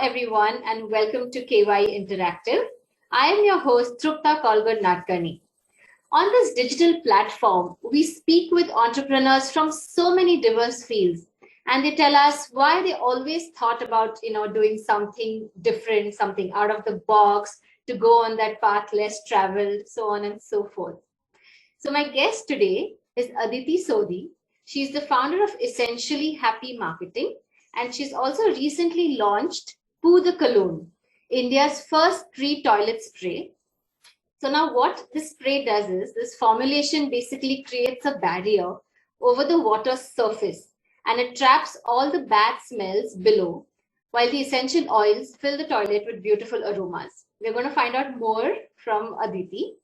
everyone, and welcome to KYE Interactive. I am your host, Trupta Kolgar-Nadkarni. On this digital platform, we speak with entrepreneurs from so many diverse fields, and they tell us why they always thought about, doing something different, something out of the box, to go on that path less traveled, so on and so forth. So my guest today is Aditi Sodhi. She's the founder of Essentially Happy Marketing, and she's also recently launched Poo de Cologne, India's first free toilet spray. So now what this spray does is, this formulation basically creates a barrier over the water surface, and it traps all the bad smells below, while the essential oils fill the toilet with beautiful aromas. We're going to find out more from Aditi.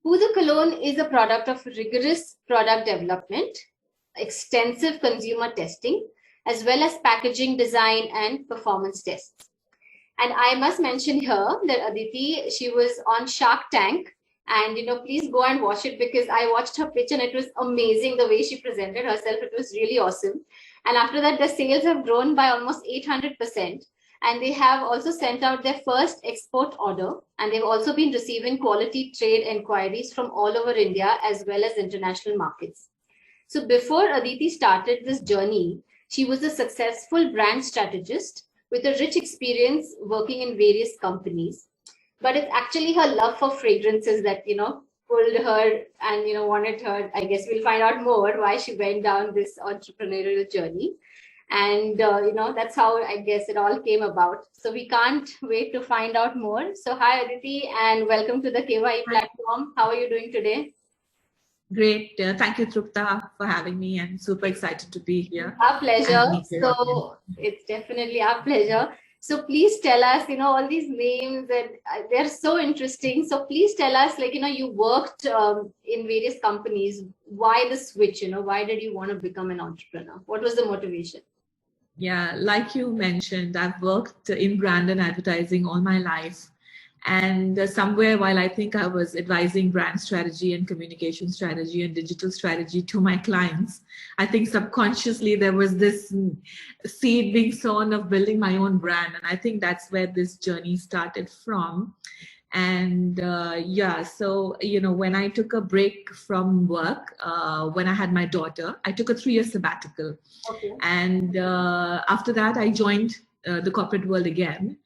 Poo de Cologne is a product of rigorous product development, extensive consumer testing, as well as packaging design and performance tests. And I must mention here that Aditi, she was on Shark Tank, and please go and watch it, because I watched her pitch and it was amazing the way she presented herself. It was really awesome. And after that, the sales have grown by almost 800%. And they have also sent out their first export order, and they've also been receiving quality trade inquiries from all over India as well as international markets. So before Aditi started this journey, she was a successful brand strategist with a rich experience working in various companies. But it's actually her love for fragrances that, pulled her and, wanted her. I guess we'll find out more why she went down this entrepreneurial journey. And, that's how I guess it all came about. So we can't wait to find out more. So hi, Aditi, and welcome to the KYE platform. How are you doing today? Great. Thank you, Trupta, for having me. I'm super excited to be here. Our pleasure. So it's definitely our pleasure. So please tell us, all these names, and they're so interesting. So please tell us, you worked in various companies. Why the switch? Why did you want to become an entrepreneur? What was the motivation? Yeah, like you mentioned, I've worked in brand and advertising all my life. And somewhere while I think I was advising brand strategy and communication strategy and digital strategy to my clients, I think subconsciously there was this seed being sown of building my own brand. And I think that's where this journey started from. And so, when I took a break from work, when I had my daughter, I took a 3-year sabbatical. Okay. And after that, I joined the corporate world again.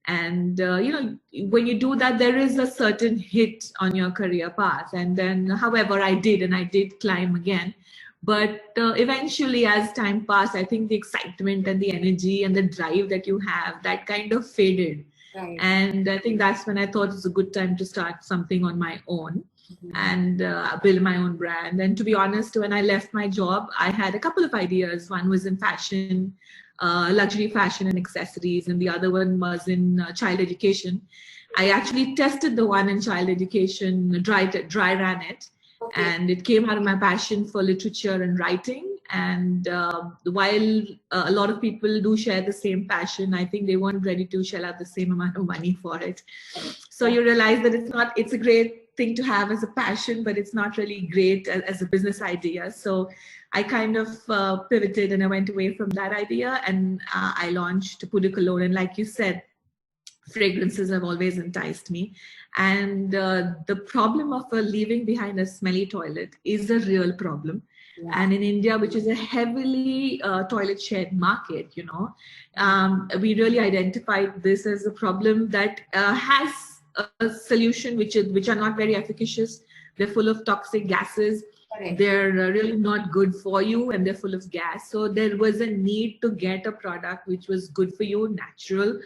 And, when you do that, there is a certain hit on your career path. And then, however, I did climb again. But eventually, as time passed, I think the excitement and the energy and the drive that you have, that kind of faded. Right. And I think that's when I thought it's a good time to start something on my own and build my own brand. And to be honest, when I left my job, I had a couple of ideas. One was in fashion, luxury fashion and accessories, and the other one was in child education. I actually tested the one in child education, dry ran it, and it came out of my passion for literature and writing. And while a lot of people do share the same passion, I think they weren't ready to shell out the same amount of money for it. So you realize that it's a great thing to have as a passion, but it's not really great as a business idea. So I kind of pivoted and I went away from that idea, and I launched Poo de Cologne. And like you said, fragrances have always enticed me. And the problem of leaving behind a smelly toilet is a real problem. Yeah. And in India, which is a heavily toilet shared market, we really identified this as a problem that has a solution which are not very efficacious. They're full of toxic gases. Okay. They're really not good for you, and they're full of gas. So there was a need to get a product which was good for you, natural,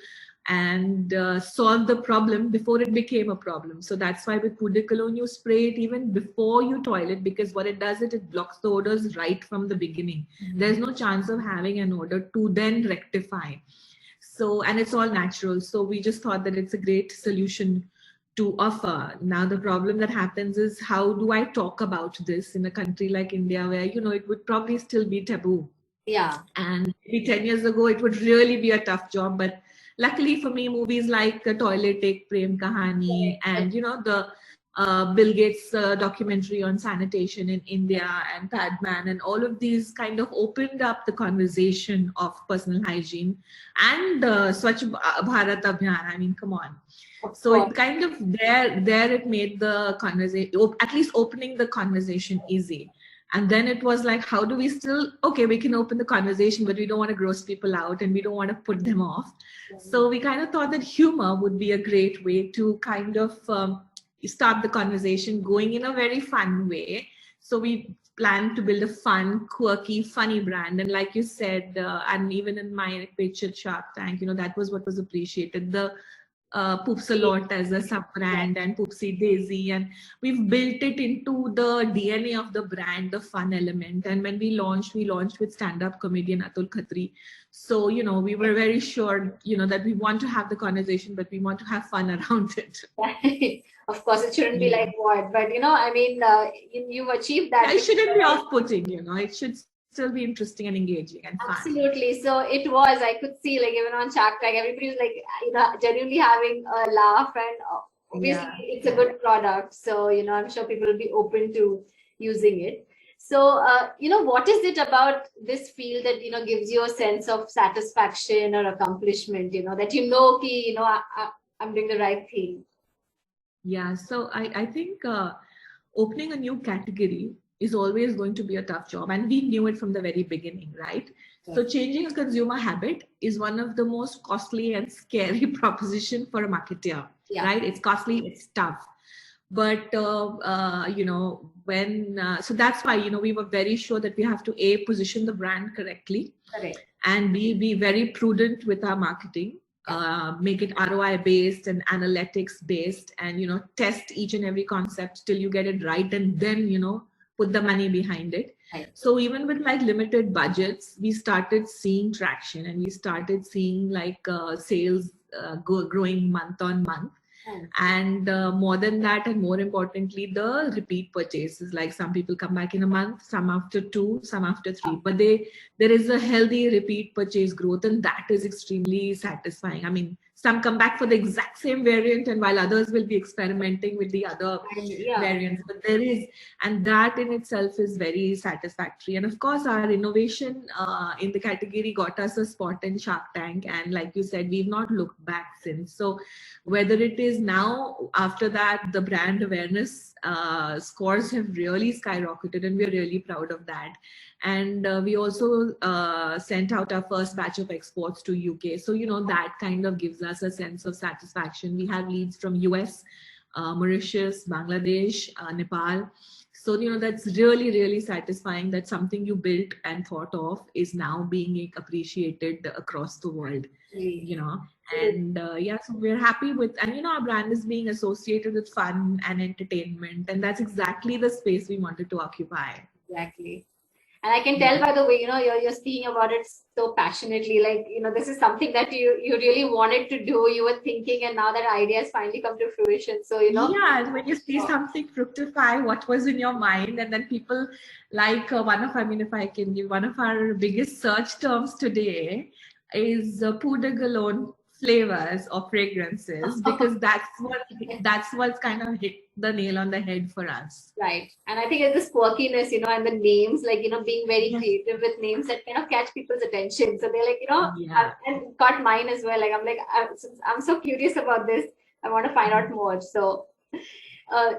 and solve the problem before it became a problem. So that's why with Poo de Cologne, you spray it even before you toilet, because what it does is it blocks the odors right from the beginning. Mm-hmm. There's no chance of having an odor to then rectify. So, and it's all natural. So we just thought that it's a great solution to offer. Now, the problem that happens is, how do I talk about this in a country like India where, it would probably still be taboo. Yeah. And maybe 10 years ago, it would really be a tough job. But luckily for me, movies like Toilet Ek Prem Kahani and, the Bill Gates' documentary on sanitation in India and Padman, and all of these kind of opened up the conversation of personal hygiene and Swachh Bharat Abhiyan. I mean, come on. So it kind of there it made the conversation, at least opening the conversation easy. And then it was like, how do we still, okay, we can open the conversation, but we don't want to gross people out and we don't want to put them off. So we kind of thought that humor would be a great way to kind of start the conversation going in a very fun way. So we planned to build a fun, quirky, funny brand. And like you said, and even in my pitch at Shark Tank, that was what was appreciated. The Poops a Lot as a sub-brand and Poopsie Daisy, and we've built it into the DNA of the brand, the fun element. And when we launched with stand-up comedian Atul Khatri. So, we were very sure, that we want to have the conversation, but we want to have fun around it. Of course, it shouldn't be like what, but you've achieved that. Yeah, it shouldn't be off-putting, it should still be interesting and engaging and fun. Absolutely. So it was, I could see like even on Shark Tank, everybody was like, genuinely having a laugh, and obviously it's a good product. So, I'm sure people will be open to using it. So, what is it about this field that, gives you a sense of satisfaction or accomplishment, that I'm doing the right thing? Yeah. So I think opening a new category is always going to be a tough job. And we knew it from the very beginning, right? Yeah. So changing a consumer habit is one of the most costly and scary proposition for a marketer, right? It's costly, it's tough. But, so that's why, we were very sure that we have to position the brand correctly. Correct. And be very prudent with our marketing. Make it ROI based and analytics based, and, test each and every concept till you get it right. And then, put the money behind it. Right. So even with like limited budgets, we started seeing traction, and we started seeing like sales growing month on month. And more than that, and more importantly, the repeat purchases, like some people come back in a month, some after 2, some after 3, but there is a healthy repeat purchase growth, and that is extremely satisfying. I mean, some come back for the exact same variant, and while others will be experimenting with the other variants, but there is, and that in itself is very satisfactory. And of course, our innovation in the category got us a spot in Shark Tank, and like you said, we've not looked back since. So whether it is now, after that, the brand awareness scores have really skyrocketed, and we're really proud of that. And we also sent out our first batch of exports to UK. So, that kind of gives us a sense of satisfaction. We have leads from US, Mauritius, Bangladesh, Nepal. So, that's really, really satisfying that something you built and thought of is now being appreciated across the world, And so we're happy with, and our brand is being associated with fun and entertainment, and that's exactly the space we wanted to occupy. Exactly. And I can tell by the way, you're speaking about it so passionately, like, this is something that you really wanted to do, you were thinking, and now that idea has finally come to fruition. So, Yeah, when you see something fructify, what was in your mind, and then people like if I can give one of our biggest search terms today is Poo de Cologne flavors or fragrances, because that's what's kind of hit the nail on the head for us. Right. And I think it's this quirkiness, and the names, like, being very creative with names that kind of catch people's attention. So they're like, and caught mine as well. Like, I'm so curious about this. I want to find out more. So,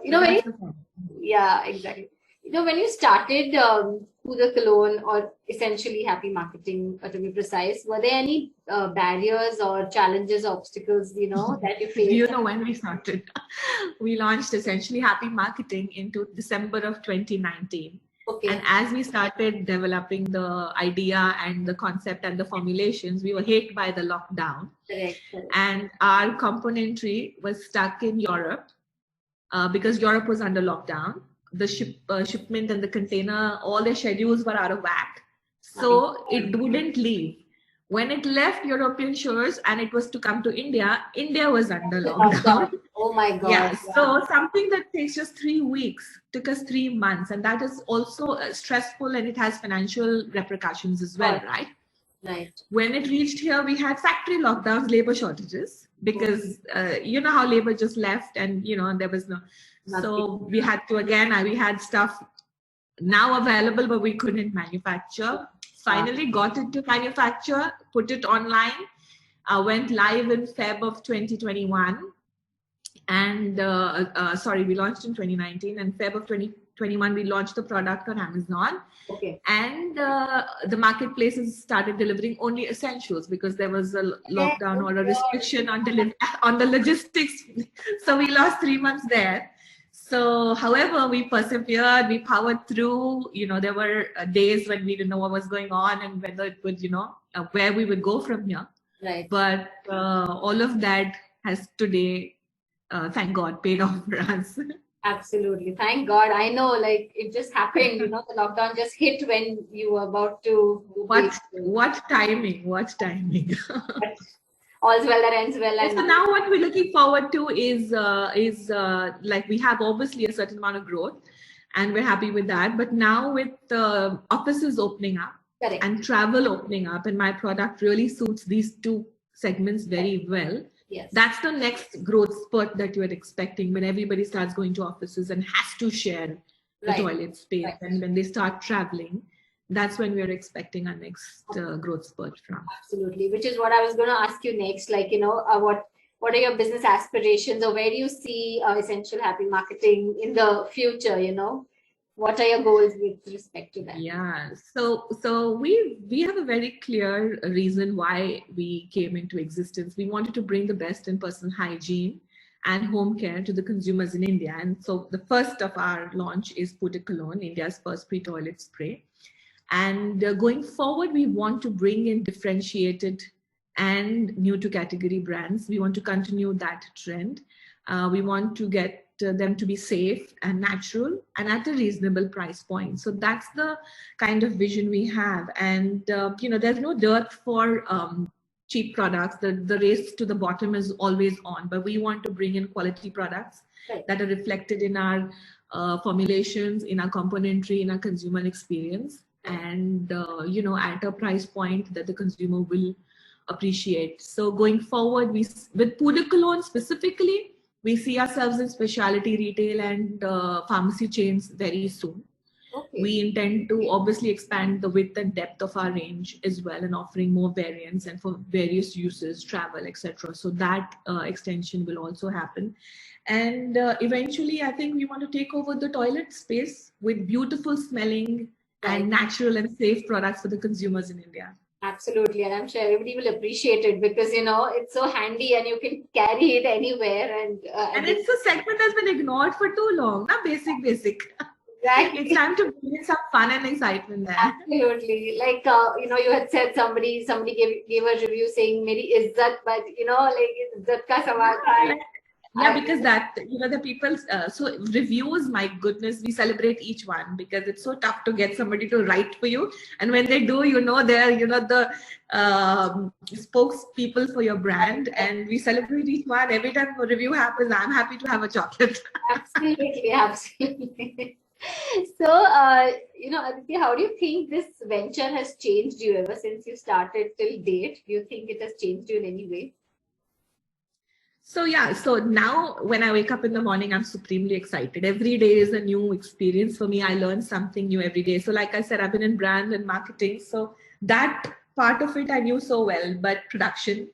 exactly. When you started Poo de Cologne, or essentially Happy Marketing, to be precise, were there any barriers or challenges, obstacles, that you faced? When we started, we launched essentially Happy Marketing into December of 2019. Okay. And as we started developing the idea and the concept and the formulations, we were hit by the lockdown. Correct. And our componentry was stuck in Europe because Europe was under lockdown. The shipment and the container, all their schedules were out of whack. So it wouldn't leave. When it left European shores and it was to come to India, India was under lockdown. Oh my God. Yeah. So something that takes just 3 weeks took us 3 months. And that is also stressful, and it has financial repercussions as well, right? Right. When it reached here, we had factory lockdowns, labor shortages, because you know how labor just left, and there was no. So we had to we had stuff now available, but we couldn't manufacture. Finally got it to manufacture, put it online, went live in Feb of 2021. And we launched in 2019, and Feb of 2021, we launched the product on Amazon. Okay. And the marketplaces started delivering only essentials because there was a lockdown or a restriction on the logistics. So we lost 3 months there. So, however, we persevered, we powered through. There were days when we didn't know what was going on and whether it would, where we would go from here. Right. But all of that has today, thank God, paid off for us. Absolutely. Thank God. I know, like, it just happened, the lockdown just hit when you were about to. What timing. All's well that ends well. And so now what we're looking forward to is like, we have obviously a certain amount of growth and we're happy with that. But now with the offices opening up, correct, and travel opening up, and my product really suits these two segments very well. Yes. That's the next growth spurt that you're expecting when everybody starts going to offices and has to share the toilet space. Right. And when they start traveling, that's when we're expecting our next growth spurt from. Absolutely, which is what I was going to ask you next. Like, what are your business aspirations, or where do you see Essential Happy Marketing in the future? What are your goals with respect to that? Yeah, so we have a very clear reason why we came into existence. We wanted to bring the best in personal hygiene and home care to the consumers in India. And so the first of our launch is Poo de Cologne, India's first pre-toilet spray. And going forward, we want to bring in differentiated and new to category brands. We want to continue that trend. We want to get them to be safe and natural and at a reasonable price point. So that's the kind of vision we have. And, there's no dearth for cheap products. The race to the bottom is always on, but we want to bring in quality products that are reflected in our formulations, in our componentry, in our consumer experience, and, at a price point that the consumer will appreciate. So going forward, with Poo de Cologne specifically, we see ourselves in specialty retail and pharmacy chains very soon. Okay. We intend to obviously expand the width and depth of our range as well, and offering more variants and for various uses, travel, etc. So that extension will also happen. And eventually, I think we want to take over the toilet space with beautiful smelling and natural and safe products for the consumers in India. Absolutely, and I'm sure everybody will appreciate it because it's so handy and you can carry it anywhere. And it's a segment that's been ignored for too long. Not basic. Exactly. It's time to bring some fun and excitement there. Absolutely, like you had said somebody gave a review saying "Meri izzat," but like izzat ka sawal tha. Yeah, because that, the people, so reviews, my goodness, we celebrate each one because it's so tough to get somebody to write for you. And when they do, they're, the spokespeople for your brand. And we celebrate each one. Every time a review happens, I'm happy to have a chocolate. Absolutely. So, Aditi, how do you think this venture has changed you ever since you started till date? Do you think it has changed you in any way? So now when I wake up in the morning, I'm supremely excited. Every day is a new experience for me. I learn something new every day. So like I said, I've been in brand and marketing. So that part of it I knew so well, but production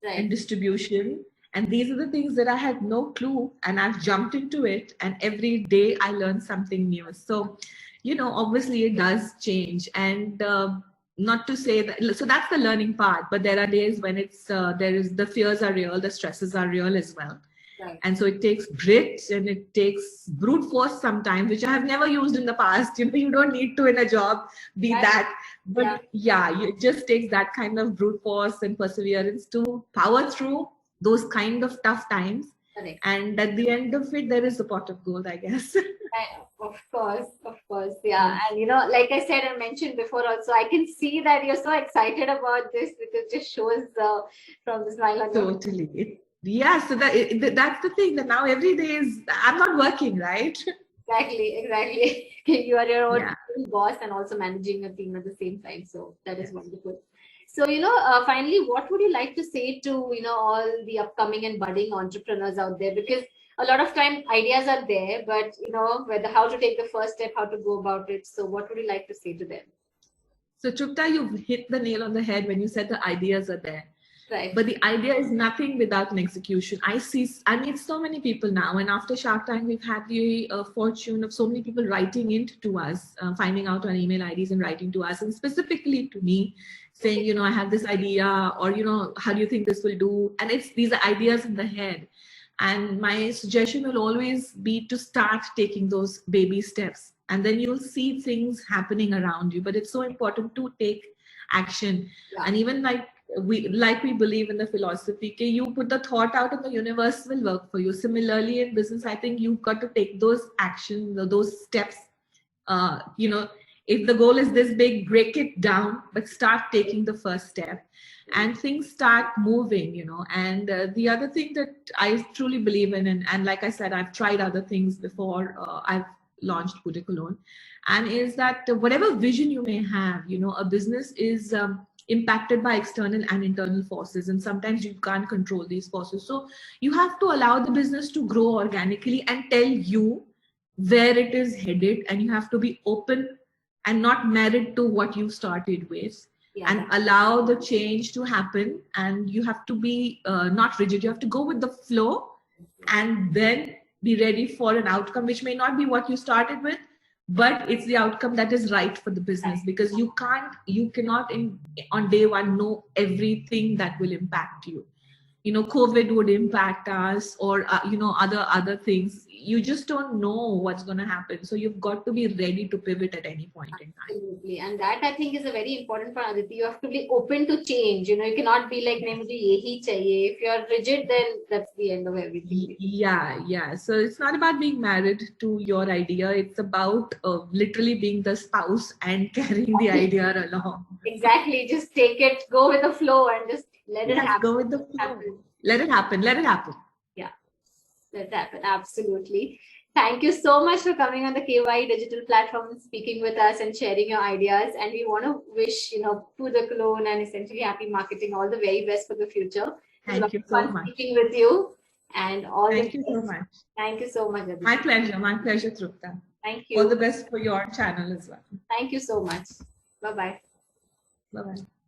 and distribution. And these are the things that I had no clue, and I've jumped into it. And every day I learn something new. So, obviously it does change. And not to say that, so that's the learning part, but there are days when the fears are real, the stresses are real as well. Right. And so it takes grit and it takes brute force sometimes, which I have never used in the past. You don't need to in a job be that, but it just takes that kind of brute force and perseverance to power through those kind of tough times. Correct. And at the end of it, there is a pot of gold, I guess. Of course. Yeah. And, like I said, I mentioned before also, I can see that you're so excited about this because it just shows from the smile on your face. Totally. Yeah. So that's the thing, that now every day I'm not working, right? Exactly. You are your own boss and also managing a team at the same time. So that is wonderful. So, finally, what would you like to say to, all the upcoming and budding entrepreneurs out there? Because a lot of time ideas are there, but, whether how to take the first step, how to go about it. So what would you like to say to them? So Trupta, you've hit the nail on the head when you said the ideas are there. Right. But the idea is nothing without an execution. I meet so many people now, and after Shark Tank, we've had the fortune of so many people writing into us, finding out our email IDs and writing to us, and specifically to me, saying, I have this idea, or, how do you think this will do? And these are ideas in the head. And my suggestion will always be to start taking those baby steps, and then you'll see things happening around you. But it's so important to take action. Yeah. And even like we believe in the philosophy, okay, you put the thought out and the universe will work for you. Similarly, in business, I think you've got to take those actions, those steps. If the goal is this big, break it down, but start taking the first step. And things start moving, And the other thing that I truly believe in, and like I said, I've tried other things before I've launched Poo de Cologne, and is that whatever vision you may have, a business is impacted by external and internal forces, and sometimes you can't control these forces. So you have to allow the business to grow organically and tell you where it is headed, and you have to be open and not married to what you started with. Yeah. And allow the change to happen, and you have to be not rigid. You have to go with the flow, and then be ready for an outcome which may not be what you started with, but it's the outcome that is right for the business, because you cannot on day one know everything that will impact you. COVID would impact us, or other things. You just don't know what's going to happen. So you've got to be ready to pivot at any point in time. Absolutely. And that, I think, is a very important part, Aditi. You have to be open to change. You cannot be like, mujhe yehi chahiye. If you're rigid, then that's the end of everything. Yeah. So it's not about being married to your idea. It's about literally being the spouse and carrying the idea along. Exactly. Just take it, go with the flow, and just let it happen. Go with the flow. Let it happen. Yeah, let it happen. Absolutely. Thank you so much for coming on the KYE digital platform and speaking with us and sharing your ideas. And we want to wish, Poo de Cologne and essentially Happy Marketing all the very best for the future. Thank you so much. Speaking with you, and all. Thank you so much. Thank you so much, Aditi. My pleasure, Trupta. Thank you. All the best for your channel as well. Thank you so much. Bye-bye. Bye-bye.